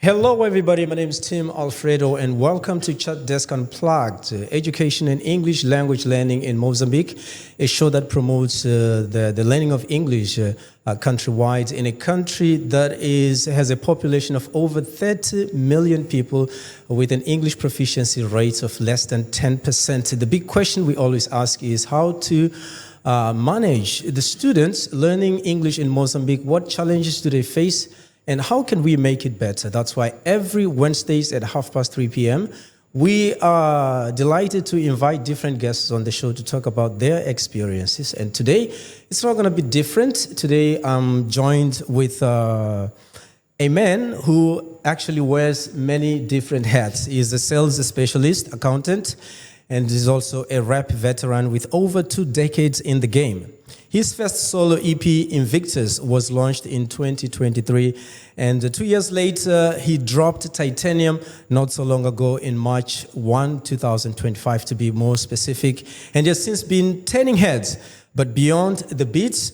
Hello, everybody. My name is Tim Alfredo, and welcome to Chat Desk Unplugged, Education and English Language Learning in Mozambique, a show that promotes the learning of English countrywide in a country that has a population of over 30 million people with an English proficiency rate of less than 10%. The big question we always ask is how to manage the students learning English in Mozambique. What challenges do they face? And how can we make it better? That's why every Wednesdays at 3:30 p.m., we are delighted to invite different guests on the show to talk about their experiences. And today, it's not going to be different. Today, I'm joined with a man who actually wears many different hats. He's a sales specialist, accountant, and is also a rap veteran with over 2 decades in the game. His first solo EP, Invictus, was launched in 2023, and 2 years later, he dropped Titanium not so long ago in March 2025, to be more specific, and has since been turning heads. But beyond the beats,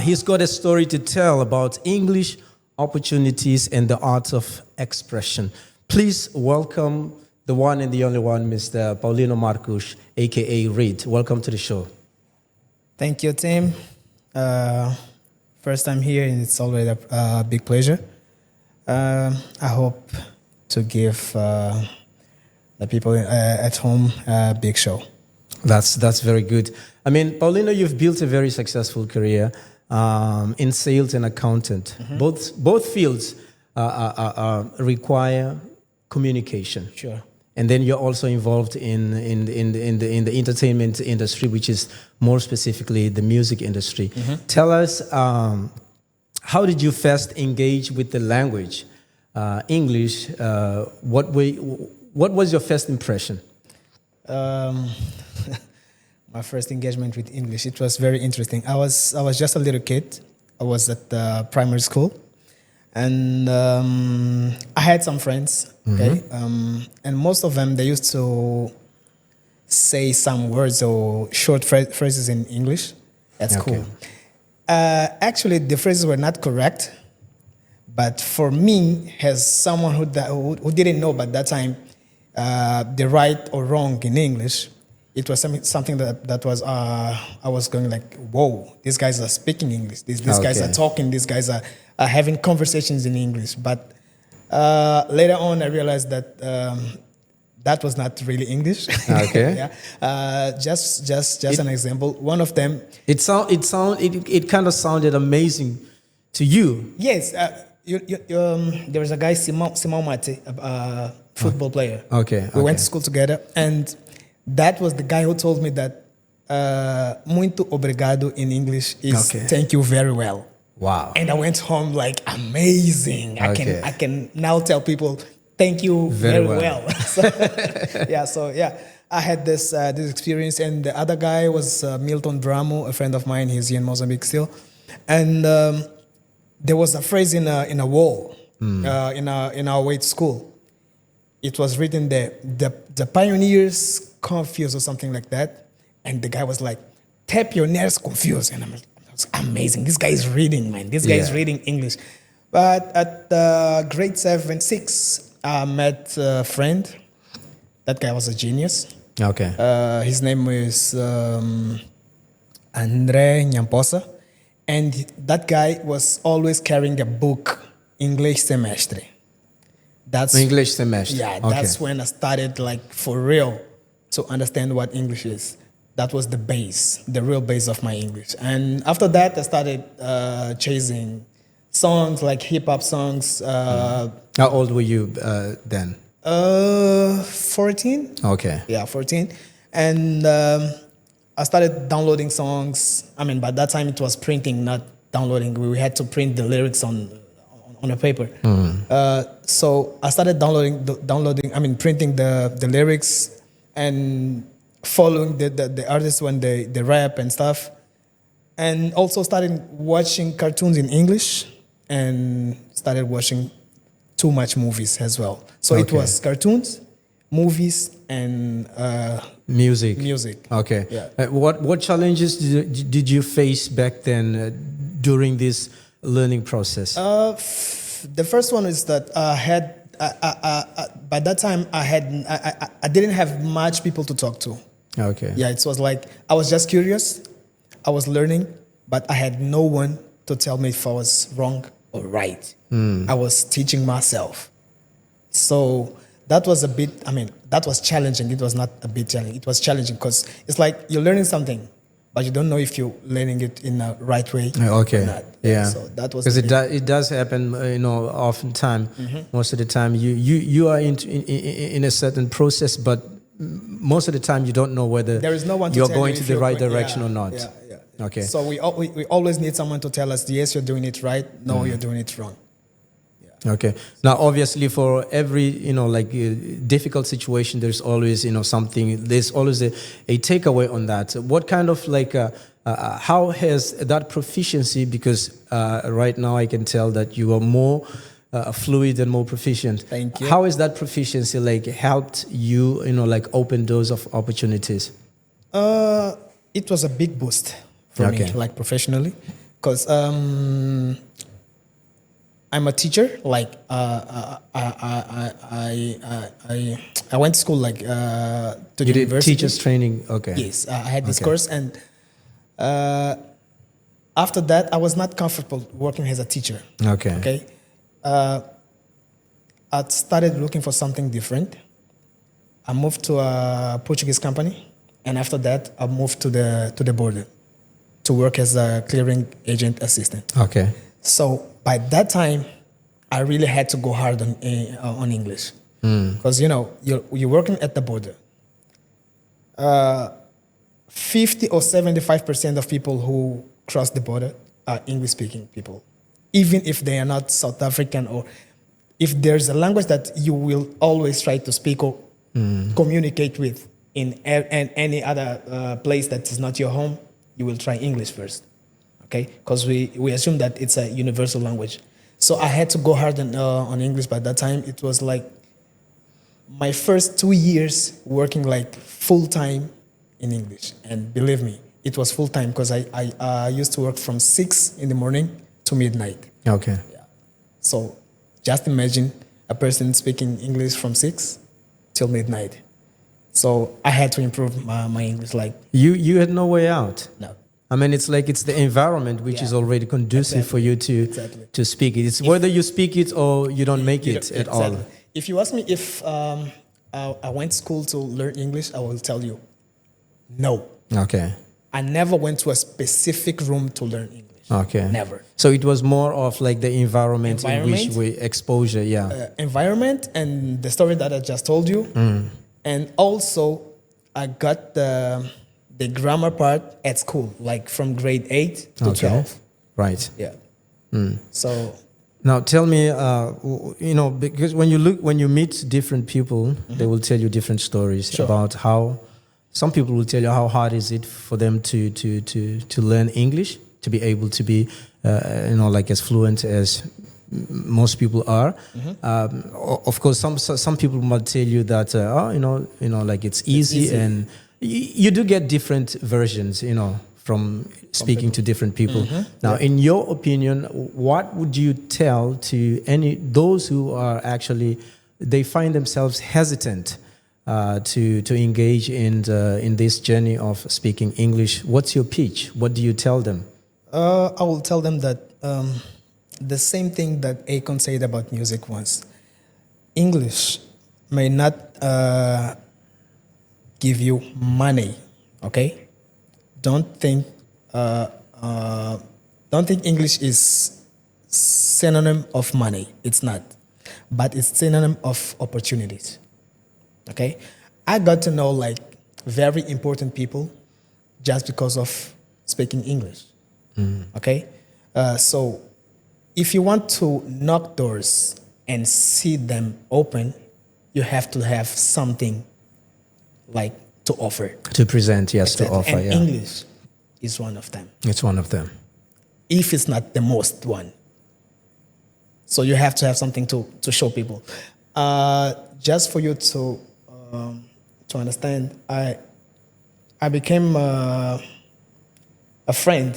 he's got a story to tell about English opportunities and the art of expression. Please welcome the one and the only one, Mr. Paulino Marcus, a.k.a. Reed. Welcome to the show. Thank you, Tim. First time here, and it's already a big pleasure. I hope to give the people at home a big show. That's very good. I mean, Paulino, you've built a very successful career in sales and accountant. Mm-hmm. Both fields require communication. Sure. And then you're also involved in the entertainment industry, which is more specifically the music industry. Mm-hmm. Tell us, how did you first engage with the language, English? What was your first impression? My first engagement with English, it was very interesting. I was just a little kid. I was at primary school. And I had some friends, okay? Mm-hmm. And most of them, they used to say some words or short phrases in English at school. Actually, the phrases were not correct. But for me, as someone who didn't know by that time the right or wrong in English, it was something that was, I was going like, whoa, these guys are speaking English. These guys are talking. These guys are having conversations in English. But later on, I realized that that was not really English. Okay. Yeah. Just an example. One of them. It kind of sounded amazing to you. Yes. There was a guy, Simão Mate, a football player. Okay. We went to school together, and that was the guy who told me that muito obrigado in English is thank you very well. Wow. And I went home like, amazing. I can now tell people thank you very well. So I had this experience. And the other guy was Milton Bramo, a friend of mine. He's here in Mozambique still. And there was a phrase in a wall in our way to school. It was written there, the pioneers confused or something like that. And the guy was like, tap your nerves confused. And I'm like, that's amazing. This guy is reading, man. This guy is reading English. But at grade 7, 6, I met a friend. That guy was a genius. Okay. His name was André Nyamposa. And that guy was always carrying a book, English Semestre. English semester. Yeah, that's when I started, like, for real, to understand what English is. That was the base, the real base of my English. And after that, I started chasing songs, like hip-hop songs. How old were you then? 14. Okay. Yeah, 14. And I started downloading songs. I mean, by that time, it was printing, not downloading. We had to print the lyrics on a paper. So I started printing the lyrics and following the artists when they rap and stuff. And also started watching cartoons in English and started watching too much movies as well. So it was cartoons, movies, and music. Okay. Yeah. What challenges did you face back then during this learning process? The first one is that I had by that time I didn't have much people to talk to. Okay. Yeah, it was like I was just curious. I was learning, but I had no one to tell me if I was wrong or right. I was teaching myself. So that was a bit, that was challenging. It was not a bit challenging. It was challenging because it's like you're learning something, but you don't know if you're learning it in the right way Okay. or not. Yeah. So that was because it does happen, oftentimes. Most of the time you are in a certain process, but most of the time you don't know whether there is no one to you're tell going you to if the you're right going- direction or not. Yeah. Okay. So we always need someone to tell us, yes, you're doing it right. No, you're doing it wrong. Okay. Now, obviously, for every difficult situation, there's always something. There's always a takeaway on that. What kind of how has that proficiency? Because right now I can tell that you are more fluid and more proficient. Thank you. How has that proficiency helped you? Open doors of opportunities. It was a big boost for me, professionally, because I'm a teacher. I went to school to the You did university. teachers training. Okay. Yes, I had this course, and after that, I was not comfortable working as a teacher. Okay. Okay. I started looking for something different. I moved to a Portuguese company, and after that, I moved to the border to work as a clearing agent assistant. Okay. So by that time, I really had to go hard on English because you're working at the border. 50 or 75% of people who cross the border are English-speaking people, even if they are not South African, or if there's a language that you will always try to speak or communicate with in any other place that is not your home, you will try English first. Okay, because we assume that it's a universal language. So I had to go hard on English. By that time, it was like my first 2 years working full time in English. And believe me, it was full time because I used to work from 6 in the morning to midnight. Okay. Yeah. So just imagine a person speaking English from 6 till midnight. So I had to improve my English. You had no way out. No. It's the environment which is already conducive for you to speak it. It's whether you speak it or you don't make it at all. If you ask me if I went to school to learn English, I will tell you, no. Okay. I never went to a specific room to learn English. Okay. Never. So it was more of the environment in which we exposure, environment and the story that I just told you. And also, I got the grammar part at school, from grade 8 to 12. Right. Yeah. So now tell me, because when you meet different people, they will tell you different stories about how. Some people will tell you how hard is it for them to learn English, to be able to be, as fluent as most people are. Of course, some people might tell you that, it's easy. And you do get different versions, from speaking to different people. Now, in your opinion, what would you tell to those who are actually, they find themselves hesitant to engage in this journey of speaking English? What's your pitch? What do you tell them? I will tell them that the same thing that Akon said about music once. English may not give you money, okay? Don't think English is synonym of money. It's not, but it's synonym of opportunities. Okay, I got to know very important people just because of speaking English. Okay, so if you want to knock doors and see them open, you have to have something to offer. To present, yes, Exactly. to offer, and English is one of them. It's one of them. If it's not the most one. So you have to have something to show people. Just for you to understand, I became a friend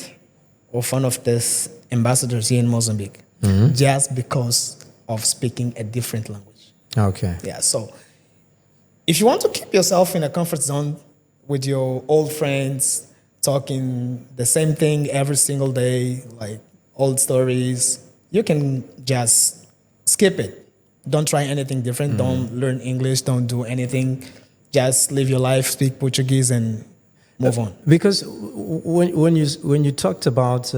of one of these ambassadors here in Mozambique, just because of speaking a different language. Okay. Yeah, so if you want to keep yourself in a comfort zone with your old friends, talking the same thing every single day, like old stories, you can just skip it. Don't try anything different. Don't learn English. Don't do anything. Just live your life, speak Portuguese, and move on. Because when you talked about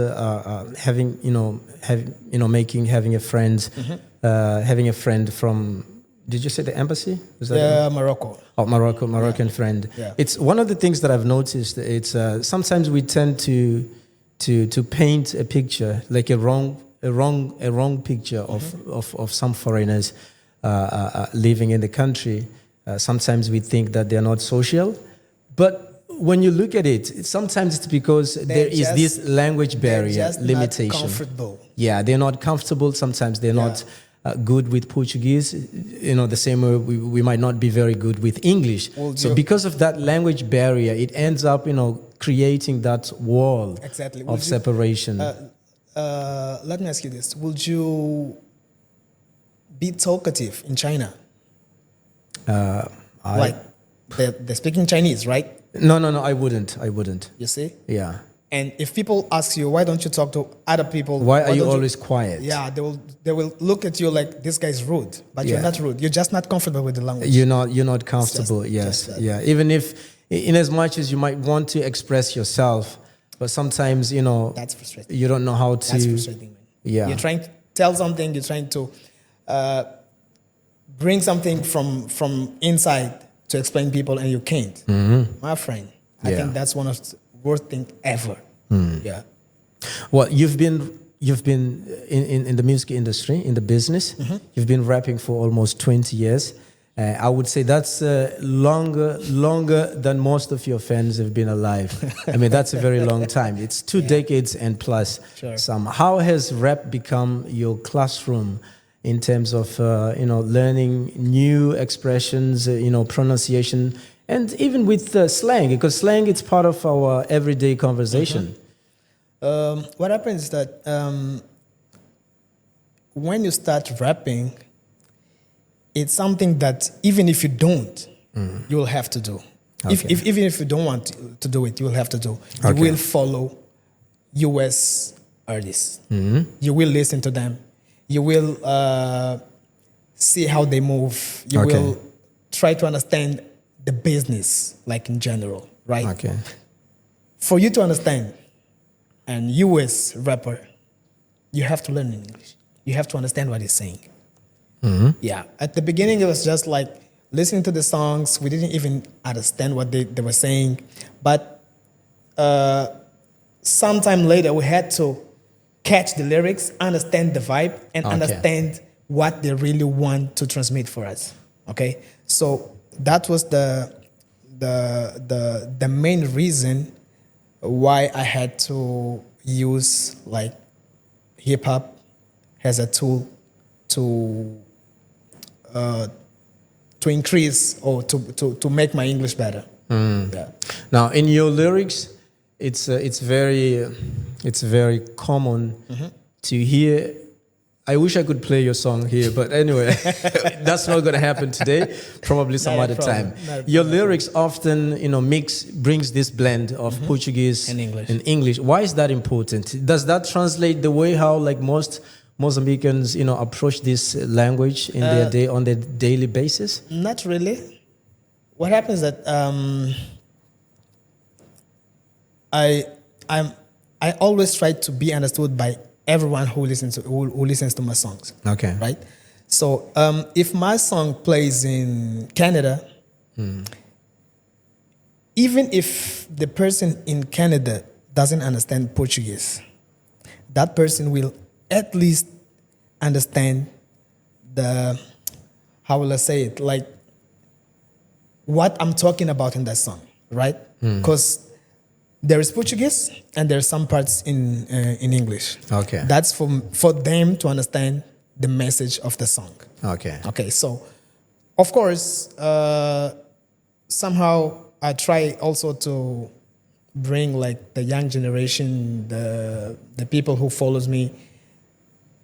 having having a friend from, did you say the embassy? Was that Morocco. Oh, Moroccan friend. Yeah. It's one of the things that I've noticed. It's sometimes we tend to paint a picture, like a wrong picture of some foreigners living in the country. Sometimes we think that they're not social, but when you look at it, sometimes it's because there is this language barrier limitation. Not comfortable. Yeah, they're not comfortable. Sometimes they're not good with Portuguese. You know, the same way we might not be very good with English. Well, so because of that language barrier, it ends up, creating that wall of separation. Let me ask you this: would you be talkative in China? Like they're speaking Chinese, right? No, I wouldn't. You see? Yeah. And if people ask you, why don't you talk to other people? Why are you always quiet? Yeah, they will look at you like this guy's rude, but you're not rude. You're just not comfortable with the language. You're not comfortable. Yes. Yeah. Even if, in as much as you might want to express yourself, but sometimes that's frustrating. You don't know how to. That's frustrating, man. Yeah. You're trying to tell something. You're trying to bring something from inside to explain people, and you can't. Mm-hmm. My friend, I think that's one of the worst things ever. Yeah. Well, you've been in the music industry, in the business. Mm-hmm. You've been rapping for almost 20 years. I would say that's longer than most of your fans have been alive. I mean, that's a very long time. It's 2 decades and plus. Sure. How has rap become your classroom in terms of learning new expressions, pronunciation, and even with slang? Because slang, it's part of our everyday conversation. Mm-hmm. What happens is that when you start rapping, it's something that even if you don't, you will have to do. Okay. Even if you don't want to do it, you will have to do. You Okay. will follow US artists. Mm-hmm. You will listen to them. You will see how they move. You Okay. will try to understand the business, like in general, right? Okay. For you to understand an US rapper, you have to learn English. You have to understand what he's saying. Mm-hmm. Yeah. At the beginning, it was just like listening to the songs. We didn't even understand what they were saying. But sometime later, we had to catch the lyrics, understand the vibe, and understand what they really want to transmit for us. Okay? So that was the main reason why I had to use like hip hop as a tool to increase or to make my English better. Yeah. Now, in your lyrics, it's very common to hear. I wish I could play your song here, but anyway, that's not going to happen today. Probably some other time. Your lyrics often, brings this blend of Portuguese and English. Why is that important? Does that translate the way how like most Mozambicans, approach this language in on their daily basis? Not really. What happens is that I always try to be understood by everyone who listens to my songs. Okay. Right? So if my song plays in Canada, even if the person in Canada doesn't understand Portuguese, that person will at least understand how will I say it, like what I'm talking about in that song, right? Because there is Portuguese and there are some parts in English. Okay. That's for them to understand the message of the song. Okay. Okay, so of course, somehow I try also to bring like the young generation, the people who follows me,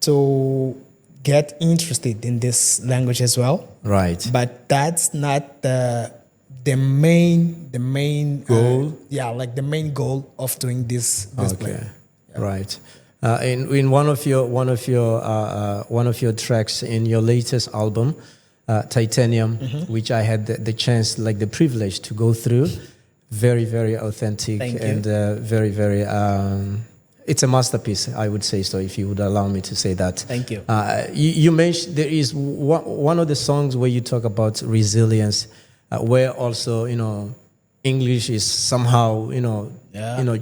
to get interested in this language as well. Right. But that's not the main Goal? like the main goal of doing this play. Okay. Right. In one of your tracks in your latest album, Titanium, which I had the chance, like the privilege to go through, very, very authentic. Thank you. And very, very. It's a masterpiece, I would say so, if you would allow me to say that. Thank you. You mentioned there is one of the songs where you talk about resilience, where also, English is somehow,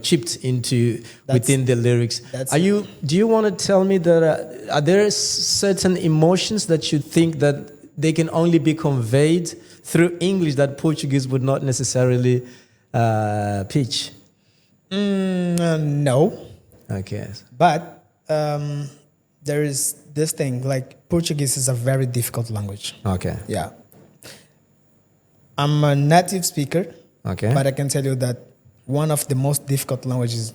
chipped into within the lyrics. Do you want to tell me that are there certain emotions that you think that they can only be conveyed through English that Portuguese would not necessarily pitch? No. Okay. But there is this thing, like Portuguese is a very difficult language. Okay. Yeah. I'm a native speaker. Okay. But I can tell you that one of the most difficult languages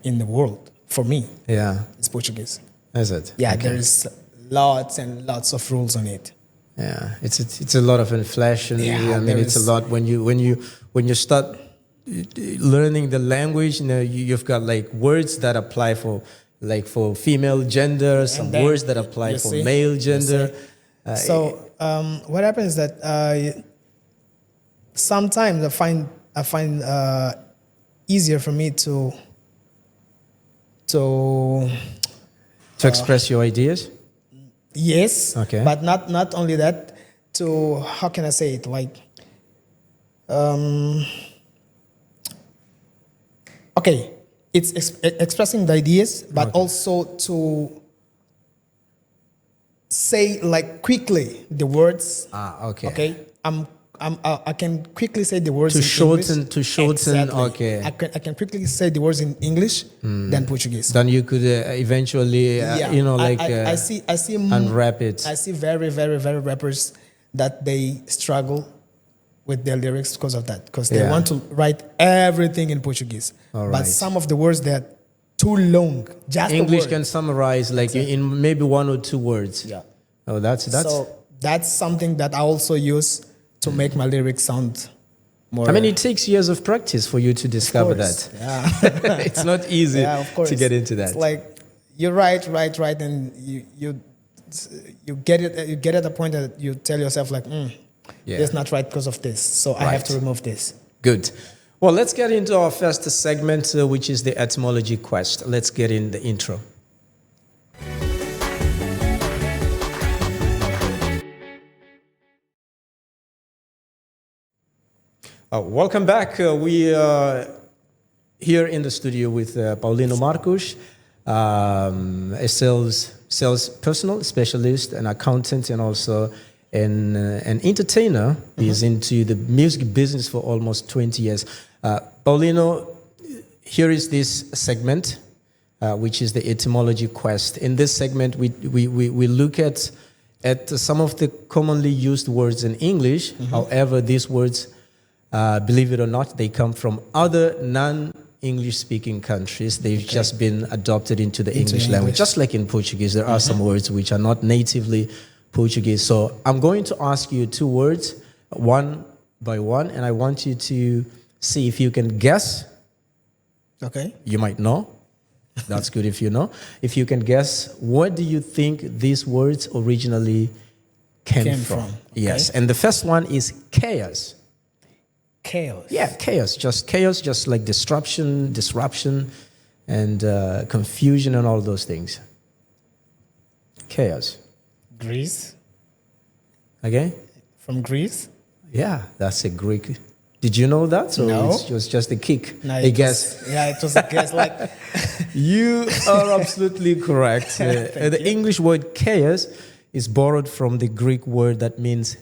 in the world, for me, is Portuguese. Is it? Yeah, Okay. there's lots and lots of rules on it. Yeah, it's a lot of inflation. Yeah, I mean, it's a lot when you start learning the language. You've got like words that apply for female gender, some words that apply for male gender. So what happens is that sometimes I find easier for me to express your ideas. Yes. Okay. But not only that. To how can I say it? Like, okay, it's expressing the ideas, but also to say like quickly the words. Okay. Okay. I can quickly say the words to in shorten. English. To shorten. Exactly. Okay. I can quickly say the words in English than Portuguese. Then you could eventually, I see unwrap it. I see very, very, very rappers that they struggle with their lyrics because of that, because they want to write everything in Portuguese. But some of the words, they're too long. Just English can summarize like in maybe one or two words. Yeah. Oh, that's so that's something that I also use to make my lyrics sound more. I mean, it takes years of practice for you to discover that. Yeah. It's not easy to get into that. It's like you write, and you get it. You get at a point that you tell yourself like, it's not right because of this. So I have to remove this. Good. Well, let's get into our first segment, which is the etymology quest. Let's get in the intro. Welcome back. We are here in the studio with Paulino Marcos, a sales personal specialist, an accountant, and also an entertainer. He's into the music business for almost 20 years. Paulino, here is this segment, which is the etymology quest. In this segment, we look at some of the commonly used words in English. However, these words, believe it or not, they come from other non-English speaking countries. They've just been adopted into the English language. Just like in Portuguese, there are some words which are not natively Portuguese. So I'm going to ask you two words, one by one, and I want you to see if you can guess. Okay. You might know. That's good if you know. If you can guess, what do you think these words originally came from? Okay. Yes. And the first one is chaos. Chaos. Yeah, chaos, just like disruption, and confusion and all those things. Chaos. Greece. Okay? From Greece. Yeah, that's a Greek. Did you know that? So No. it was just a kick, No, a guess. It was a guess. Like You are absolutely correct. The English word chaos is borrowed from the Greek word that means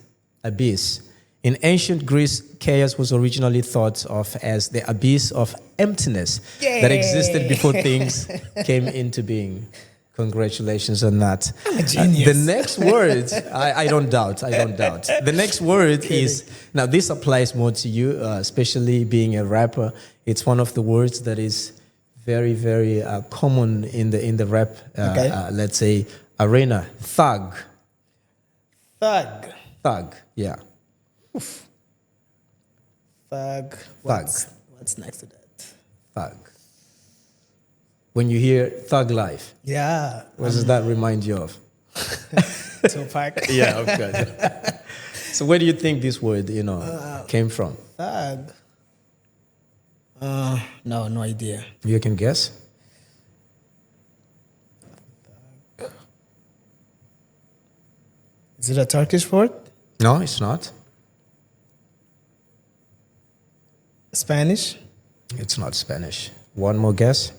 abyss. In ancient Greece, chaos was originally thought of as the abyss of emptiness that existed before things came into being. Congratulations on that. I'm a genius. The next word, I don't doubt. The next word is, now this applies more to you, especially being a rapper. It's one of the words that is very, very common in the rap, let's say, Arena. Thug. Thug. Thug. Yeah. Thug. What's next to that? Thug. When you hear Thug Life, Yeah. what does that remind you of? Tupac. Yeah, of course. So where do you think this word, came from? Thug. No idea. You can guess? Is it a Turkish word? No, it's not. Spanish? It's not Spanish. One more guess?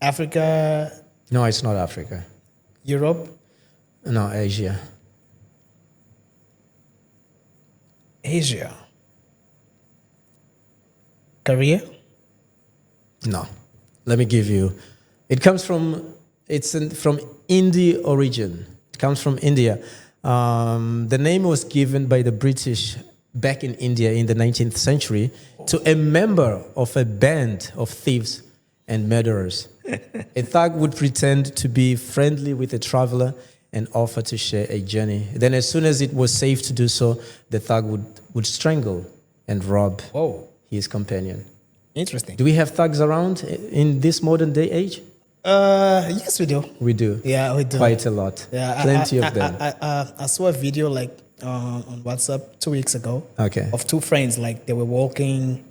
Africa? No, it's not Africa. Europe? No, Asia. Asia? Korea? No. Let me give you. It comes from, from Indian origin. It comes from India. The name was given by the British back in India in the 19th century to a member of a band of thieves and murderers. A thug would pretend to be friendly with a traveler and offer to share a journey. Then as soon as it was safe to do so, the thug would strangle and rob his companion. Interesting. Do we have thugs around in this modern day age? Yes, we do. We do. Yeah, we do. Quite a lot. Yeah, Plenty of them. I saw a video on WhatsApp 2 weeks ago. Okay. Of two friends, they were walking,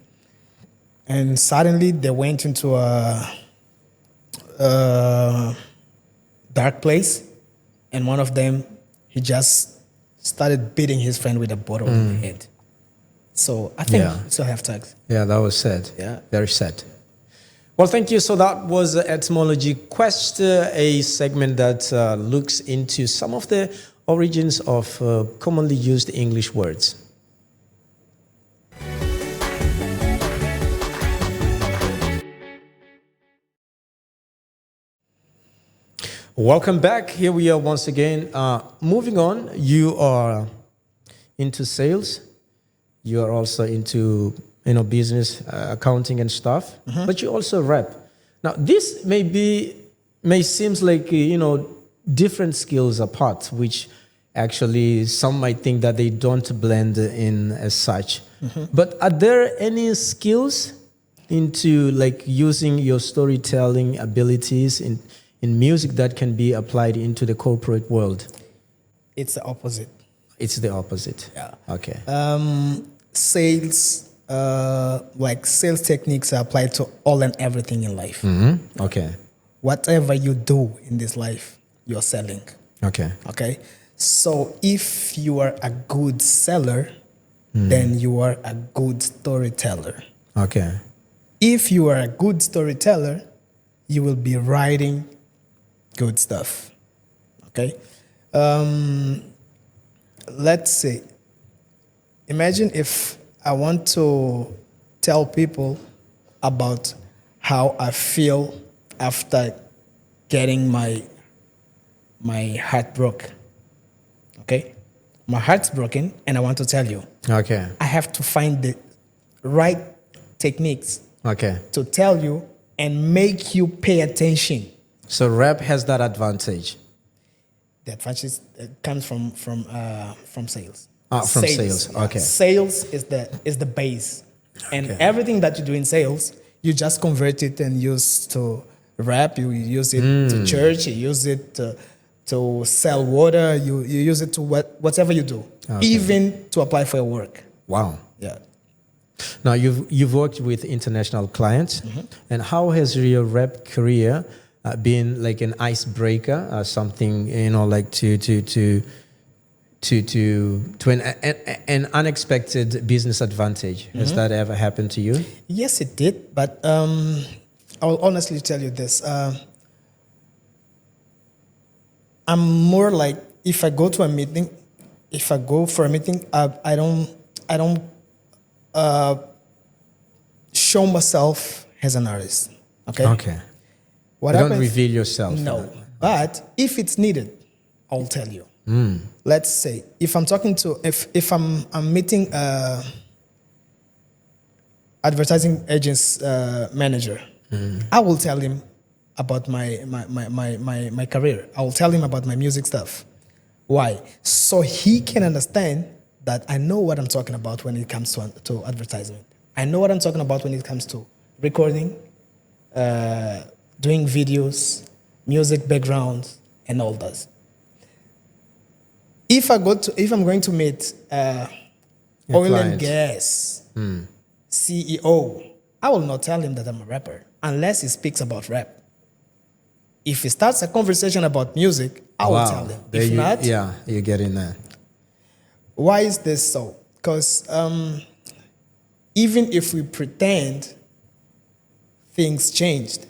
and suddenly they went into a dark place, and one of them, he just started beating his friend with a bottle in the head. So I think we still have tags. Yeah, that was sad. Yeah. Very sad. Well, thank you. So that was Etymology Quest, a segment that looks into some of the origins of commonly used English words. Welcome back. Here we are once again. Moving on, you are into sales. You are also into business, accounting and stuff, but you also rap. Now, this may seems like different skills apart, which actually some might think that they don't blend in as such. But are there any skills into using your storytelling abilities in music that can be applied into the corporate world? It's the opposite. It's the opposite. Yeah. Okay. Sales, sales techniques are applied to all and everything in life. Okay. Whatever you do in this life, you're selling. Okay. Okay. So if you are a good seller, then you are a good storyteller. Okay. If you are a good storyteller, you will be writing good stuff. Okay. Let's say, imagine if I want to tell people about how I feel after getting my heart broke. Okay? My heart's broken and I want to tell you. Okay. I have to find the right techniques to tell you and make you pay attention. So rap has that advantage. The advantage comes from sales. From sales. Yeah. Okay. Sales is the base, and everything that you do in sales, you just convert it and use to rap. You use it to church. You use it to sell water. You use it to whatever you do, even to apply for your work. Wow. Yeah. Now you've worked with international clients, and how has your rap career been like an icebreaker, something to an unexpected business advantage? Has that ever happened to you? Yes, it did. But I'll honestly tell you this: I'm more like, if I go for a meeting, I don't show myself as an artist. Okay. Okay. What you happens? Don't reveal yourself. No. But if it's needed, I'll tell you. Let's say if I'm talking to if I'm meeting advertising agent's manager, I will tell him about my career. I will tell him about my music stuff. Why? So he can understand that I know what I'm talking about when it comes to advertisement. I know what I'm talking about when it comes to recording, doing videos, music backgrounds, and all that. If I'm going to meet oil and gas CEO, I will not tell him that I'm a rapper unless he speaks about rap. If he starts a conversation about music, I will tell him. If not, you're getting that. Why is this so? Because even if we pretend things changed,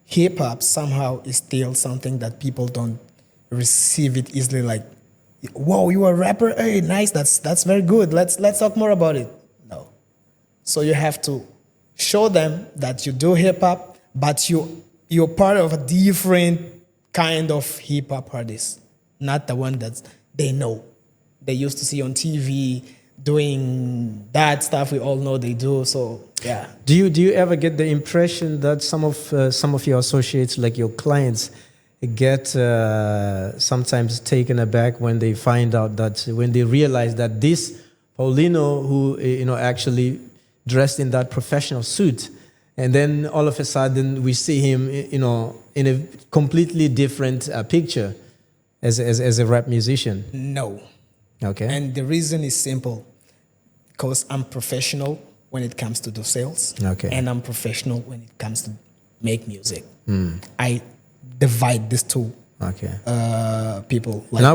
hip hop somehow is still something that people don't receive it easily. Like, whoa, you are a rapper? Hey, nice. That's very good. Let's talk more about it. No. So you have to show them that you do hip hop, but you're part of a different kind of hip hop artist, not the one that they know. They used to see on TV doing that stuff we all know they do. So yeah. Do you ever get the impression that some of your associates, like your clients, get sometimes taken aback when they find out that when they realize that this Paulino, who actually dressed in that professional suit, and then all of a sudden we see him in a completely different picture as a rap musician? No. Okay. And the reason is simple, because I'm professional when it comes to do sales. Okay. And I'm professional when it comes to make music. I divide these two people. Like, and I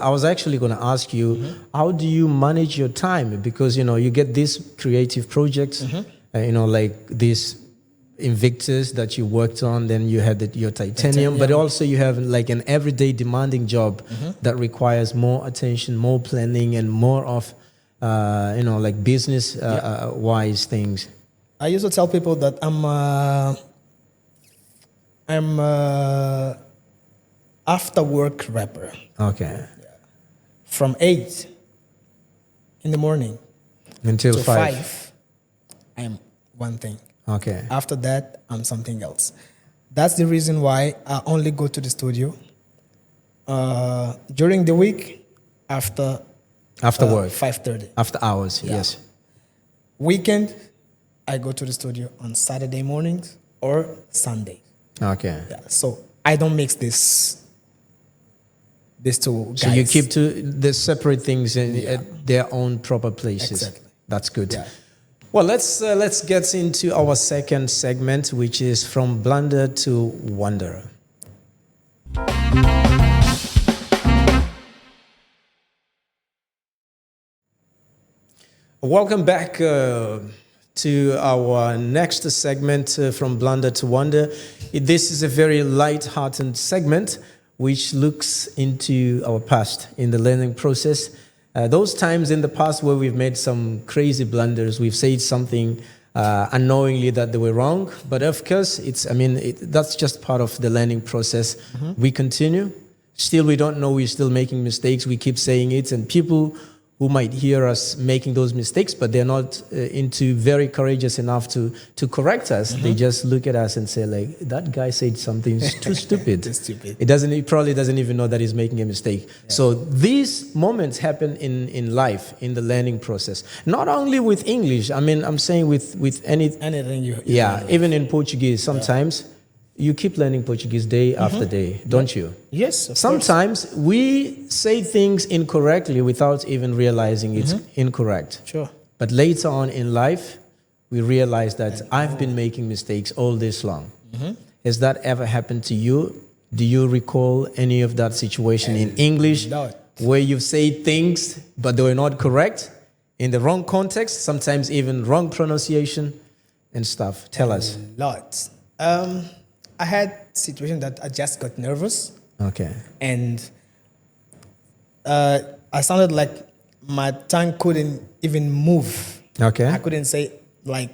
was actually gonna ask you, how do you manage your time? Because you get these creative projects, like this Invictus that you worked on, then you had your Titanium, but also you have like an everyday demanding job that requires more attention, more planning, and more of like business wise things. I used to tell people that I'm after work rapper. Okay. From 8 in the morning until to 5. I'm one thing. Okay. After that, I'm something else. That's the reason why I only go to the studio during the week after work. 5:30. After hours, yes. Weekend, I go to the studio on Saturday mornings or Sunday. Okay. Yeah, so I don't mix these two guys. So you keep the separate things at their own proper places. Exactly. That's good. Yeah. Well, let's get into our second segment, which is from blunder to wonder. Welcome back to our next segment, from blunder to wonder. This is a very light-hearted segment which looks into our past in the learning process. Those times in the past where we've made some crazy blunders, we've said something unknowingly that they were wrong, but of course, that's just part of the learning process. We continue. Still, we don't know, we're still making mistakes. We keep saying it, and people who might hear us making those mistakes, but they're not very courageous enough to correct us. They just look at us and say, like, that guy said something too stupid. Too stupid. He probably doesn't even know that he's making a mistake. Yeah. So these moments happen in life, in the learning process. Not only with English, I'm saying with anything you even in Portuguese, sometimes you keep learning Portuguese day after day, don't you? Yes, of Sometimes course. we say things incorrectly without even realizing it's incorrect. Sure. But later on in life, we realize that I've been making mistakes all this long. Has that ever happened to you? Do you recall any of that situation in English where you've said things but they were not correct, in the wrong context, sometimes even wrong pronunciation and stuff? Tell us. Lots. I had situation that I just got nervous. Okay. And I sounded like my tongue couldn't even move. Okay. I couldn't say, like,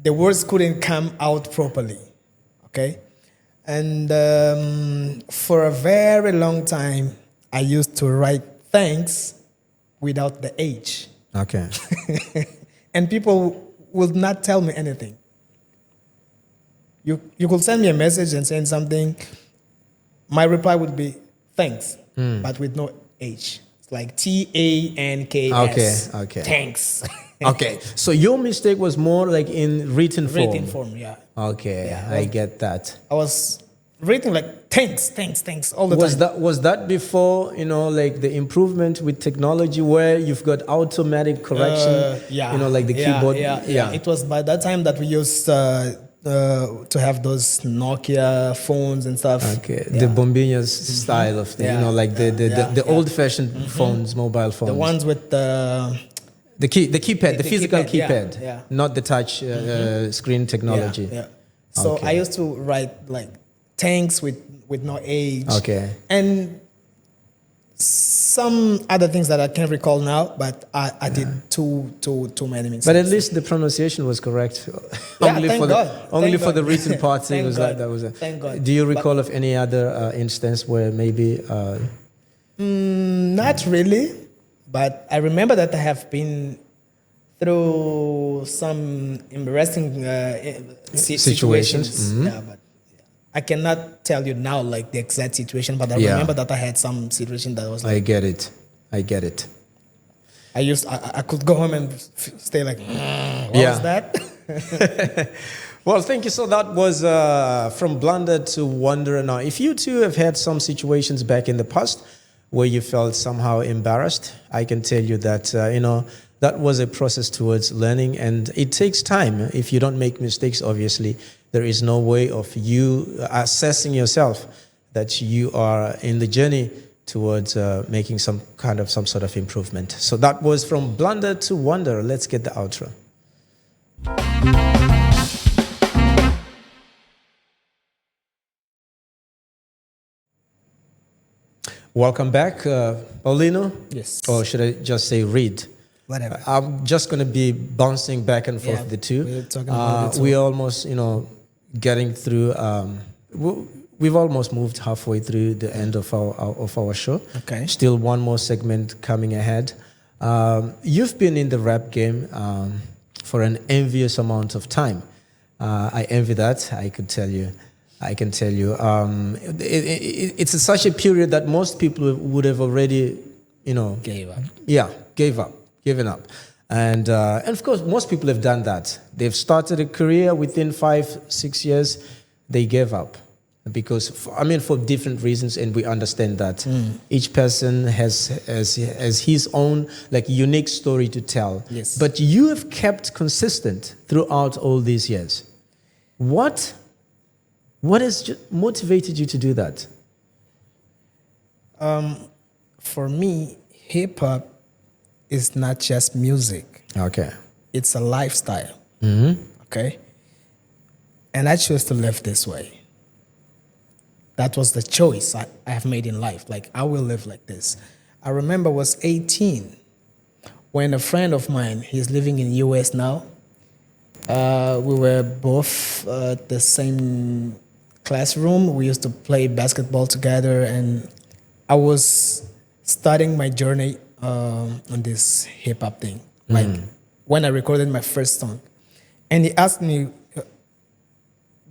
the words couldn't come out properly. Okay. And for a very long time, I used to write thanks without the H. you could send me a message and send something. My reply would be thanks, but with no H. It's like TANKS. Okay. Thanks. Okay, so your mistake was more like in written form. Written form, yeah. Okay, Yeah, I get that. I was written like thanks all the time. Was that before, like the improvement with technology where you've got automatic correction? Yeah. Like the keyboard. Yeah. It was by that time that we used to have those Nokia phones and stuff. Okay, the Bombinas style of thing, like the old-fashioned phones, mobile phones. The ones with the keypad, the physical keypad, yeah. not the touch screen technology. Yeah. So Okay. I used to write like thanks with no H. Okay. And some other things that I can't recall now, but I did too many mistakes. But at least the pronunciation was correct. Yeah, only thank for God. the only Thank for the God. written part. Thank It was God. like that was. Thank God. Do you recall of any other instance where maybe? Not really, but I remember that I have been through some embarrassing situations. Mm-hmm. Yeah, but I cannot tell you now like the exact situation, but I Yeah. remember that I had some situation that was like I get it. I could go home and stay like, what Yeah. was that? Well, thank you. So that was from blunder to wonder. Now, if you too have had some situations back in the past where you felt somehow embarrassed, I can tell you that, that was a process towards learning, and it takes time. If you don't make mistakes, obviously, there is no way of you assessing yourself that you are in the journey towards making some sort of improvement. So that was from blunder to wonder. Let's get the outro. Welcome back, Paulino. Yes. Or should I just say Reed? Whatever. I'm just going to be bouncing back and forth Yeah, the two. we're talking about the two. We're almost, getting through. We've almost moved halfway through the end of our show. Okay. Still one more segment coming ahead. You've been in the rap game for an envious amount of time. I envy that. I can tell you. It's such a period that most people would have already, Gave up. Yeah, given up. And of course, most people have done that. They've started a career within 5-6 years, they gave up. Because, for different reasons, and we understand that. Each person has his own unique story to tell. Yes. But you have kept consistent throughout all these years. What has motivated you to do that? For me, hip hop is not just music. Okay. It's a lifestyle. Mm-hmm. Okay. And I chose to live this way. That was the choice I have made in life. Like, I will live like this. I remember I was 18 when a friend of mine, he's living in US now. We were both at the same classroom. We used to play basketball together, and I was starting my journey on this hip hop thing. Like when I recorded my first song, and he asked me,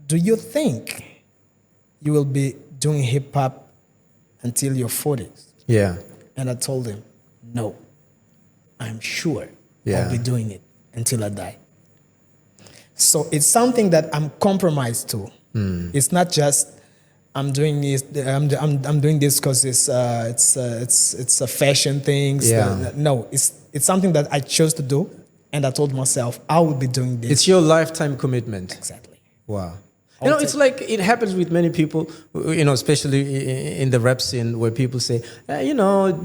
"Do you think you will be doing hip hop until your 40s?" Yeah. And I told him, "No, I'm sure Yeah. I'll be doing it until I die." So it's something that I'm compromised to. It's not just I'm doing this. I'm doing this because it's a fashion thing. Yeah. No, it's something that I chose to do, and I told myself I will be doing this. It's your lifetime commitment. Exactly. Wow. It's like it happens with many people, especially in the rap scene, where people say,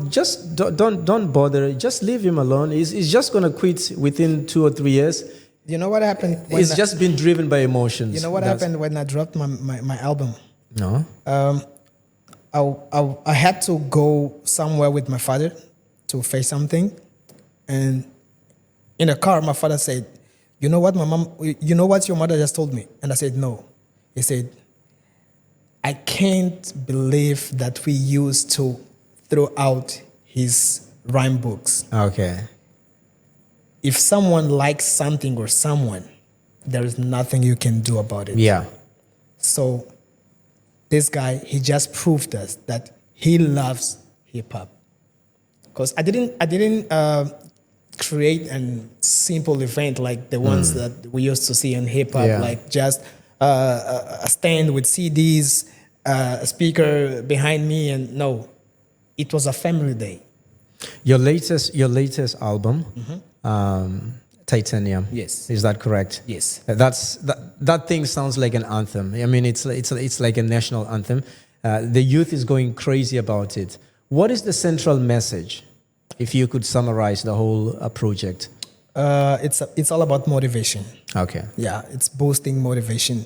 just don't bother, just leave him alone. He's just going to quit within 2 or 3 years. You know what happened? It's just been driven by emotions. You know what happened when I dropped my album? No. I had to go somewhere with my father to face something, and in the car, my father said, "You know what, you know what your mother just told me?" And I said, "No." He said, "I can't believe that we used to throw out his rhyme books. Okay. If someone likes something or someone, there is nothing you can do about it." Yeah. So this guy, he just proved us that he loves hip hop. Because I didn't create a simple event like the ones that we used to see in hip hop, Yeah. like just a stand with CDs, a speaker behind me, and no, it was a family day. Your latest album, Titanium. Yes. Is that correct? Yes. That thing sounds like an anthem. I mean, it's like a national anthem. The youth is going crazy about it. What is the central message, if you could summarize the whole project? It's all about motivation. Okay. Yeah, it's boosting motivation.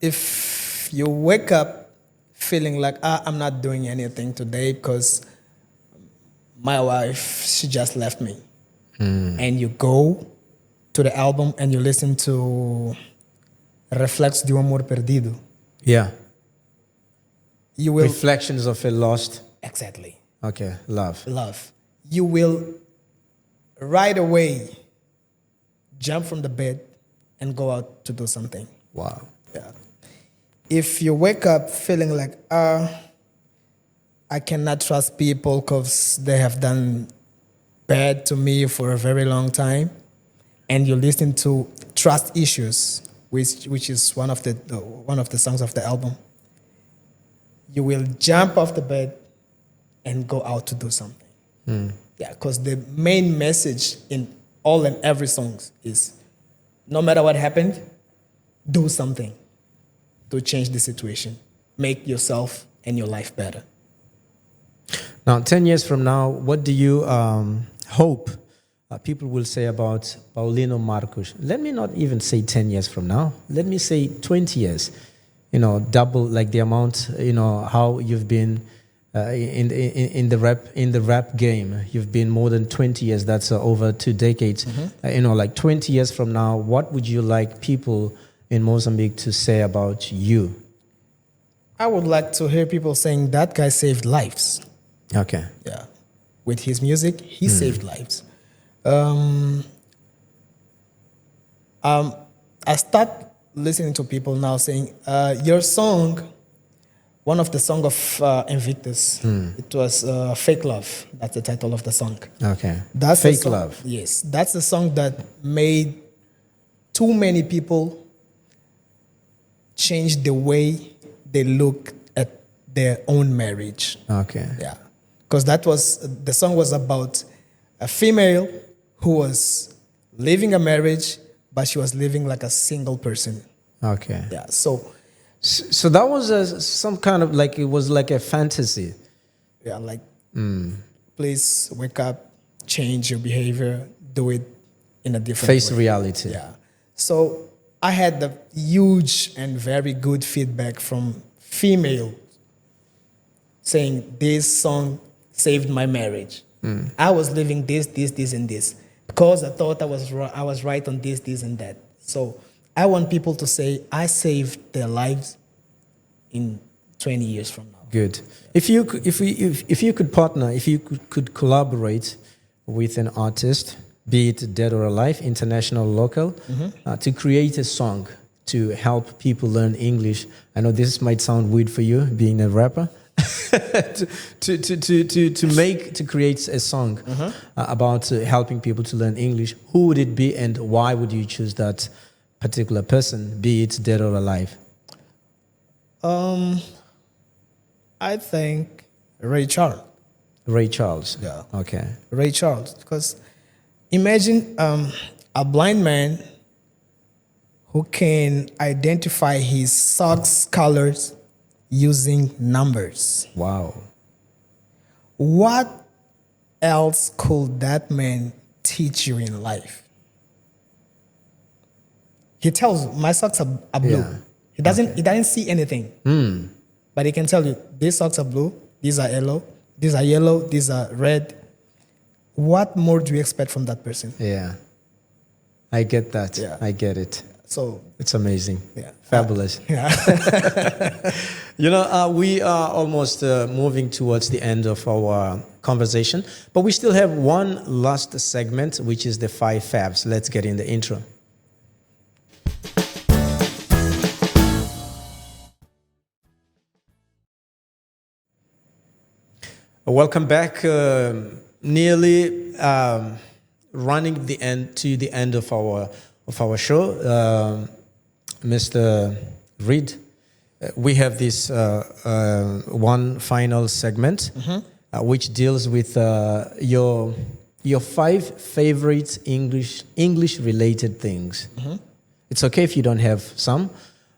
If you wake up feeling like I'm not doing anything today because my wife, she just left me, and you go to the album and you listen to Reflexos de um Amor Perdido, Yeah. you will Reflections of a lost. exactly Okay. Love. love. You will right away jump from the bed and go out to do something. Wow. Yeah. If you wake up feeling like, I cannot trust people because they have done bad to me for a very long time, and you listen to Trust Issues, which is one of the songs of the album, you will jump off the bed and go out to do something. Yeah, because the main message in all and every song is, no matter what happened, do something to change the situation. Make yourself and your life better. Now, 10 years from now, what do you hope people will say about Paulino Marcos? Let me not even say 10 years from now. Let me say 20 years. You know, double like the amount, you know, how you've been in the rap game. You've been more than 20 years. That's over 2 decades. You know, like 20 years from now, what would you like people in Mozambique to say about you? I would like to hear people saying that guy saved lives. Okay. Yeah. With his music, he saved lives. I start listening to people now saying, your song, one of the song of Invictus, it was Fake Love. That's the title of the song. Okay. That's the Fake song- Love. Yes. That's the song that made too many people change the way they look at their own marriage. Okay. Yeah. Because the song was about a female who was living a marriage, but she was living like a single person. Okay. Yeah. So, So that was some kind of like, it was like a fantasy. yeah, like, please wake up, change your behavior, do it in a different Face way. reality. Yeah. So I had the huge and very good feedback from female saying this song saved my marriage. I was living this, and this because I thought I was right on this, and that. So I want people to say I saved their lives in 20 years from now. Good. If you could partner, if you could collaborate with an artist, be it dead or alive, international, local, to create a song to help people learn English. I know this might sound weird for you, being a rapper. to create a song about helping people to learn English. Who would it be, and why would you choose that particular person, be it dead or alive? I think Ray Charles. Ray Charles. Yeah. Okay. Ray Charles, because imagine a blind man who can identify his socks colors using numbers. Wow. What else could that man teach you in life? He tells my socks are blue. Yeah. He doesn't see anything. But he can tell you these socks are blue, these are yellow, these are red. What more do you expect from that person? Yeah. I get that. Yeah. I get it. So It's amazing. yeah. Fabulous. Yeah. You know, we are almost moving towards the end of our conversation, but we still have one last segment, which is the 5 fabs. Let's get in the intro. Welcome back. Nearly running the end of our show, Mr. Reed. We have this one final segment, which deals with your 5 favorite English related things. It's okay if you don't have some.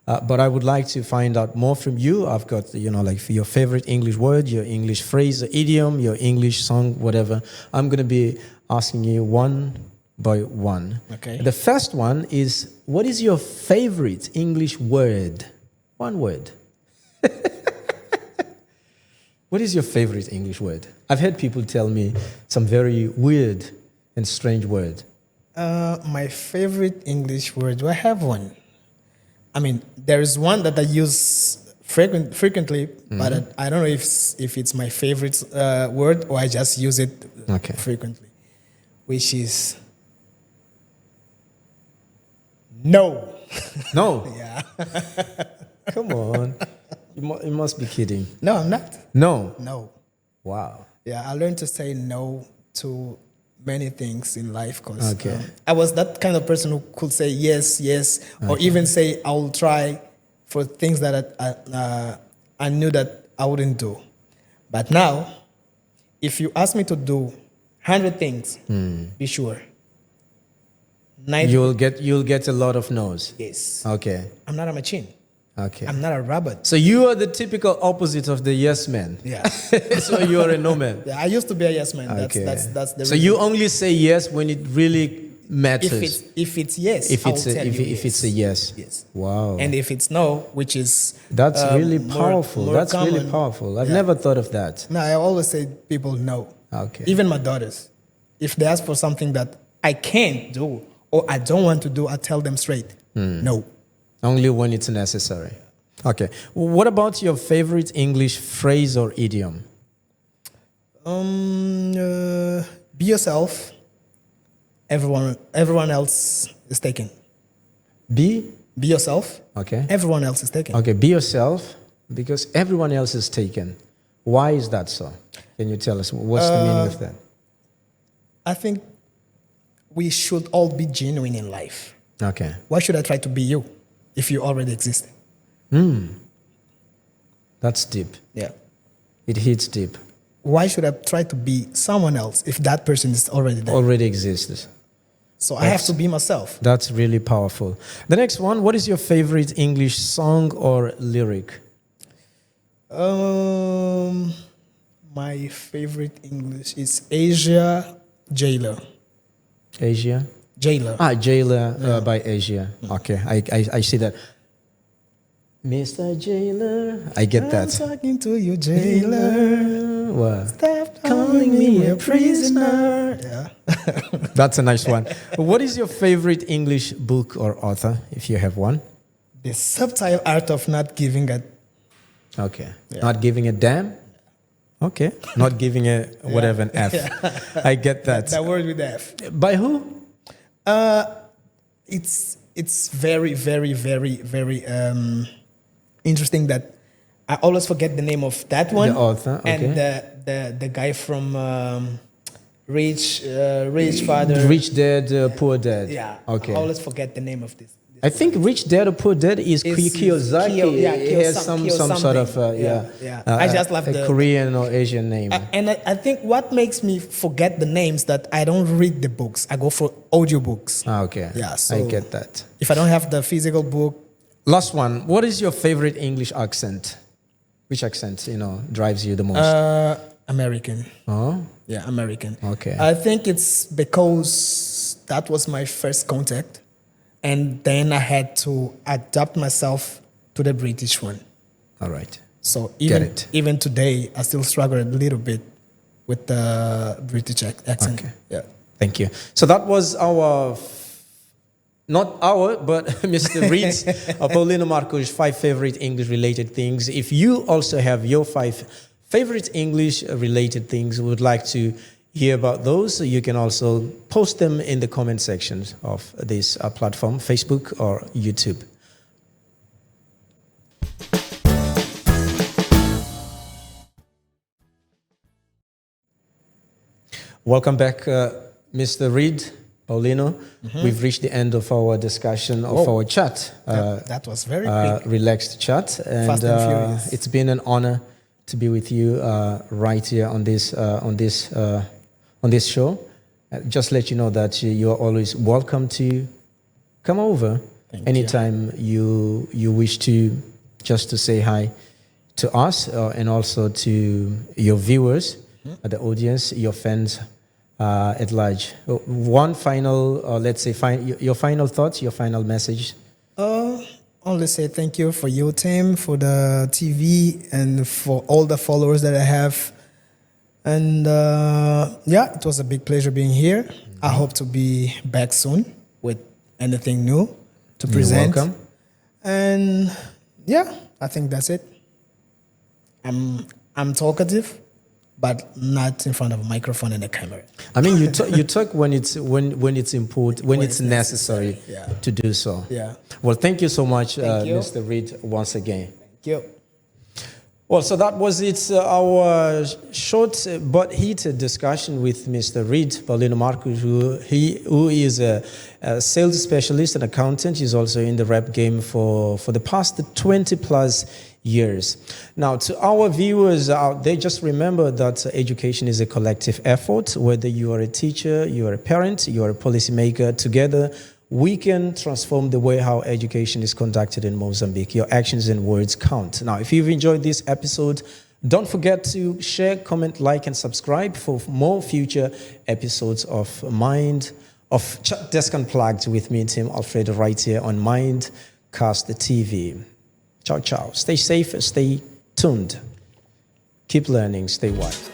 But I would like to find out more from you. I've got, like your favorite English word, your English phrase, idiom, your English song, whatever. I'm going to be asking you one by one. Okay. The first one is, what is your favorite English word? One word. What is your favorite English word? I've had people tell me some very weird and strange word. My favorite English word, do I have one? I mean, there is one that I use frequently, but I don't know if it's my favorite word or I just use it frequently, which is no. No. Yeah. Come on. You must be kidding. No, I'm not. No. No. Wow. Yeah, I learned to say no to many things in life because Okay. I was that kind of person who could say yes, or even say I will try for things that I knew that I wouldn't do. But now, if you ask me to do 100 things, be sure. You'll get a lot of no's. Yes. Okay. I'm not a machine. Okay. I'm not a robot. So you are the typical opposite of the yes man. Yeah. So you are a no man. Yeah, I used to be a yes man. Okay. That's the so reason. you only say yes when it really matters. If it's yes, if I it's will a, tell if, you if it's a yes. Yes. Wow. And if it's no, which is That's really powerful. more That's common, really powerful. I've yeah. never thought of that. No, I always say people no. Okay. Even my daughters, if they ask for something that I can't do or I don't want to do, I tell them straight, no. Only when it's necessary. Okay. What about your favorite English phrase or idiom? Be yourself. Everyone else is taken. Be yourself. Okay. Everyone else is taken. Okay. Be yourself because everyone else is taken. Why is that so? Can you tell us what's the meaning of that? I think we should all be genuine in life. Okay. Why should I try to be you if you already exist? That's deep. Yeah. It hits deep. Why should I try to be someone else if that person is already there? Already exists. So I have to be myself. That's really powerful. The next one, what is your favorite English song or lyric? My favorite English is Asia Jailer. Asia? Jailer. Jailer by Asia. Okay, I see that. Mr. Jailer. I get that. I'm talking to you, Jailer. What? Stop calling me a prisoner. Yeah. That's a nice one. What is your favorite English book or author, if you have one? The subtle art of not giving a... Okay. Yeah. Not giving a damn? Okay. Not giving a whatever, an F. Yeah. I get that. That word with F. By who? It's very, very, very, very interesting that I always forget the name of that one. The author, okay. And the guy from Rich Father. Rich Dad, Poor Dad. Yeah. Okay. I always forget the name of this. I think Rich Dad or Poor Dad is Kiyosaki. He has some sort of I just love a Korean or Asian name. And I think what makes me forget the names that I don't read the books. I go for audiobooks. Okay. Yeah, so I get that. If I don't have the physical book. Last one. What is your favorite English accent? Which accent, drives you the most? American. Oh? Yeah, American. Okay. I think it's because that was my first contact. And then I had to adapt myself to the British one. All right. So even today, I still struggle a little bit with the British accent. Okay. Yeah. Thank you. So that was not our, but Mr. Reed's, Paulino Marcos' 5 favorite English-related things. If you also have your 5 favorite English-related things, we would like to hear about those. You can also post them in the comment sections of this platform, Facebook or YouTube. Welcome back, Mr. Reed, Paulino. We've reached the end of our discussion of our chat. That was very quick. Relaxed chat, and Fast and furious. it's been an honor to be with you right here on this show. Just let you know that you are always welcome to come over anytime you wish to, just to say hi to us and also to your viewers, the audience, your fans at large. One final, let's say, your final thoughts, your final message. Only say thank you for your team, for the TV, and for all the followers that I have. And it was a big pleasure being here. I hope to be back soon with anything new to present. You're welcome. And I think that's it. I'm talkative, but not in front of a microphone and a camera. I mean, you talk when it's important, when it's necessary to do so. Yeah. Well, thank you so much, Thank you. Mr. Reed, once again. Thank you. Well, so that was it, our short but heated discussion with Mr. Reed Paulino Marcus, who is a sales specialist and accountant. He's also in the rap game for the past 20 plus years. Now, to our viewers out there, just remember that education is a collective effort. Whether you are a teacher, you are a parent, you are a policymaker, together we can transform the way how education is conducted in Mozambique. Your actions and words count. Now, if you've enjoyed this episode, don't forget to share, comment, like, and subscribe for more future episodes of Chat Desk Unplugged with me, Tim Alfredo, right here on Mindcast TV. Ciao, ciao. Stay safe, stay tuned. Keep learning, stay wise.